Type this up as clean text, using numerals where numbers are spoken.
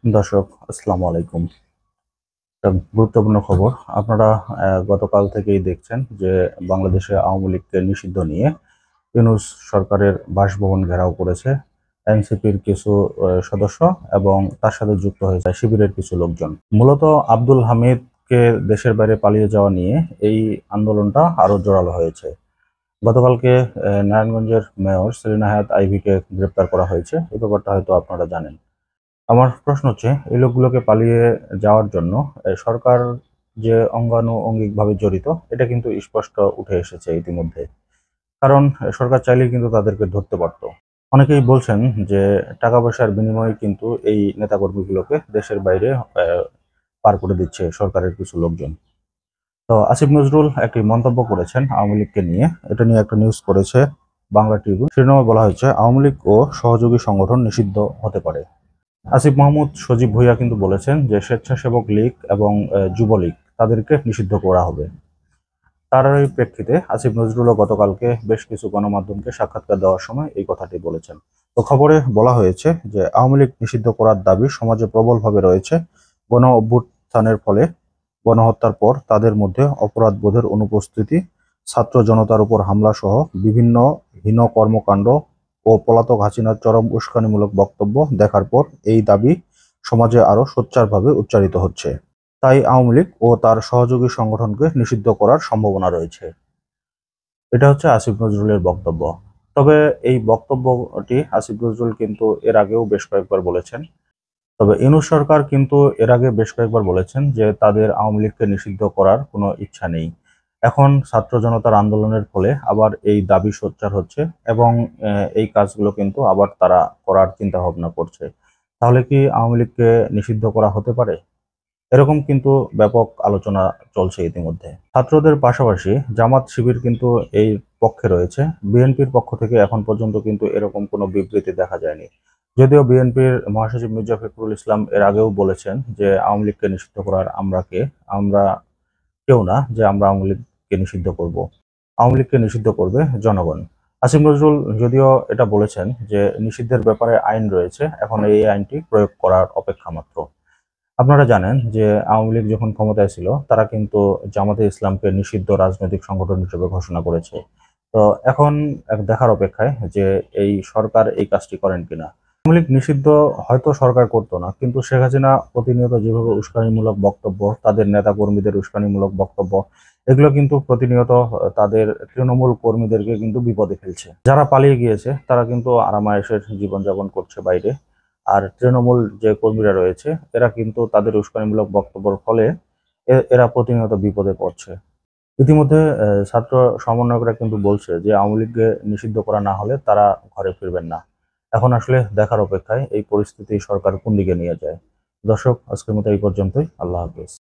দর্শক, আসসালামু আলাইকুম। একটা গুরুত্বপূর্ণ খবর। আপনারা গতকাল থেকেই দেখছেন যে বাংলাদেশে আওয়ামী লীগকে নিষিদ্ধ নিয়ে ইউনূস সরকারের বাসভবন ঘেরাও করেছে এনসিপির কিছু সদস্য এবং তার সাথে যুক্ত হয়েছে শিবিরের কিছু লোকজন। মূলত আব্দুল হামিদকে দেশের বাইরে পালিয়ে যাওয়া নিয়ে এই আন্দোলনটা আরো জোরালো হয়েছে। গতকালকে নারায়ণগঞ্জের মেয়র সেলিনা হায়াৎ আইভীকে গ্রেপ্তার করা হয়েছে। এই ব্যাপারটা হয়তো আপনারা জানেন। আমার প্রশ্ন হচ্ছে এই লোকগুলোকে পালিয়ে যাওয়ার জন্য সরকার যে অঙ্গানুঅঙ্গিকভাবে জড়িত এটা কিন্তু স্পষ্ট উঠে এসেছে ইতিমধ্যে। কারণ সরকার চাইলেই কিন্তু তাদেরকে ধরতে পারত। অনেকেই বলছেন যে টাকা পয়সার বিনিময়ে কিন্তু এই নেতাকর্মীগুলোকে দেশের বাইরে পার করে দিচ্ছে সরকারের কিছু লোকজন। তো আসিফ নজরুল একটি মন্তব্য করেছেন আওয়ামী লীগকে নিয়ে। এটা নিয়ে একটা নিউজ করেছে বাংলা ট্রিবিউন। শিরোনামে বলা হয়েছে আওয়ামী লীগ ও সহযোগী সংগঠন নিষিদ্ধ হতে পারে। আসিফ মাহমুদ সজীব ভুঁইয়া কিন্তু বলেছেন যে স্বেচ্ছাসেবক লীগ এবং যুবলীগ তাদেরকে নিষিদ্ধ করা হবে। তার এই প্রেক্ষিতে আসিফ নজরুলও গতকালকে বেশ কিছু গণমাধ্যমকে সাক্ষাৎকার দেওয়ার সময় এই কথাটি বলেছেন। তো খবরে বলা হয়েছে যে আওয়ামী লীগ নিষিদ্ধ করার দাবি সমাজে প্রবলভাবে রয়েছে। গণ অভ্যুত্থানের ফলে গণহত্যার পর তাদের মধ্যে অপরাধ বোধের অনুপস্থিতি, ছাত্র জনতার উপর হামলা সহ বিভিন্ন হীন কর্মকাণ্ড ও পলাতক হাসিনার চরম উস্কানিমূলক বক্তব্য দেখার পর এই দাবি সমাজে আরো সোচ্চারভাবে উচ্চারিত হচ্ছে। তাই আওয়ামী লীগ ও তার সহযোগী সংগঠনকে নিষিদ্ধ করার সম্ভাবনা রয়েছে। এটা হচ্ছে আসিফ নজরুলের বক্তব্য। তবে এই বক্তব্যটি আসিফ নজরুল কিন্তু এর আগেও বেশ কয়েকবার বলেছেন। তবে ইউনূস সরকার কিন্তু এর আগে বেশ কয়েকবার বলেছেন যে তাদের আওয়ামী লীগকে নিষিদ্ধ করার কোনো ইচ্ছা নেই। এখন ছাত্র জনতার আন্দোলনের ফলে আবার এই দাবি সোচ্চার হচ্ছে এবং এই কাজগুলো কিন্তু আবার তারা করার চিন্তা ভাবনা করছে। তাহলে কি আওয়ামী লীগকে নিষিদ্ধ করা হতে পারে? এরকম কিন্তু ব্যাপক আলোচনা চলছে ইতিমধ্যে। ছাত্রদের পাশাপাশি জামাত শিবির কিন্তু এই পক্ষে রয়েছে। বিএনপির পক্ষ থেকে এখন পর্যন্ত কিন্তু এরকম কোনো বিবৃতি দেখা যায়নি। যদিও বিএনপির মহাসচিব মির্জা ফখরুল ইসলাম এর আগেও বলেছেন যে আওয়ামী লীগকে নিষিদ্ধ করার আমরা কে? আমরা কেউ না যে আমরা আওয়ামী লীগকে নিষিদ্ধ করব। আওয়ামী লীগকে নিষিদ্ধ করবে জনগণ। আসিফ নজরুল যদিও এটা বলেছেন যে নিষিদ্ধের ব্যাপারে আইন রয়েছে, এখন এই আইনটি প্রয়োগ করার অপেক্ষা মাত্র। আপনারা জানেন যে আওয়ামী লীগ যখন ক্ষমতায় ছিল তারা কিন্তু জামাতে ইসলামকে নিষিদ্ধ রাজনৈতিক সংগঠন হিসেবে ঘোষণা করেছে। তো এখন দেখার অপেক্ষায় যে এই সরকার এই কাজটি করেন কিনা। আওয়ামী লীগ নিষিদ্ধ হয়তো সরকার করতো না, কিন্তু শেখ হাসিনা প্রতিনিয়ত যেভাবে উস্কানিমূলক বক্তব্য, তাদের নেতা কর্মীদের উস্কানিমূলক বক্তব্য, এগুলো কিন্তু প্রতিনিয়ত তাদের তৃণমূল কর্মীদেরকে কিন্তু বিপদে ফেলছে। যারা পালিয়ে গিয়েছে তারা কিন্তু আরামায়েশের জীবনযাপন করছে বাইরে। আর তৃণমূল যে কর্মীরা রয়েছে এরা কিন্তু তাদের উস্কানিমূলক বক্তব্যের ফলে এরা প্রতিনিয়ত বিপদে পড়ছে। ইতিমধ্যে ছাত্র সমন্বয়করা কিন্তু বলছে যে আওয়ামী লীগকে নিষিদ্ধ করা না হলে তারা ঘরে ফিরবেন না। এখন আসলে দেখার অপেক্ষায় এই পরিস্থিতি সরকার কোন দিকে নিয়ে যায়। দর্শক, আজকের মতো এই পর্যন্তই। আল্লাহ হাফেজ।